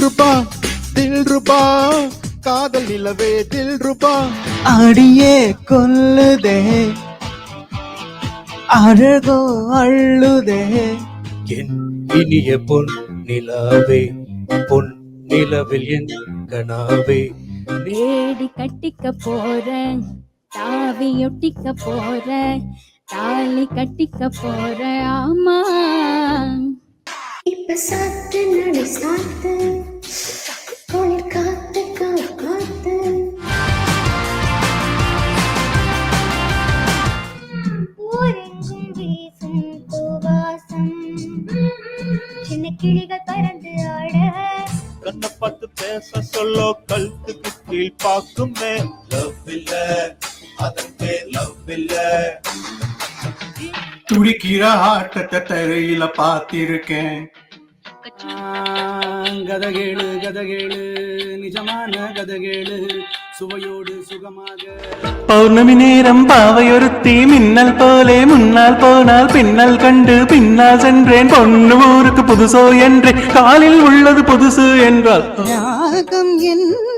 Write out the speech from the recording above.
தில் ரூபா காதல் நிலவே தில் ரூபா அடியே கொல்லுதே அழகோ அள்ளுதே என் இனிய பொன் நிலாவே பொன் நிலவில் என் கனாவே வேடி கட்டிக்க போறேன் தாவி ஒட்டிக்க போறேன் தாலி கட்டிக்க போறேன் ஆமா இப்ப சாத்து நடு சாத்து குளிர் காத்து காத்து ஊரெங்கும் வீசும் பூவாசம் சின்ன கிளிகள் பறந்து ஆட கண்ணை பார்த்து பேச சொல்லோ கழுத்துக்கு கீழ் பார்க்குமே லவ் இல்ல அதன் பேர் லவ் இல்ல துடிக்கிற ஆட்டத்தை தரையில பார்த்திருக்கேன் கதகேளு கதகேளு நிஜமான கதகேளு சுவையோடு சுகமாக பௌர்ணமி நேரம் பாவையொருத்தி மின்னல் போலே முன்னால் போனால் பின்னல் கண்டு பின்னால் சென்றேன் பொண்ணு ஊருக்கு புதுசோ என்றே காலில் உள்ளது புதுசு என்றால் ராகம் என்ன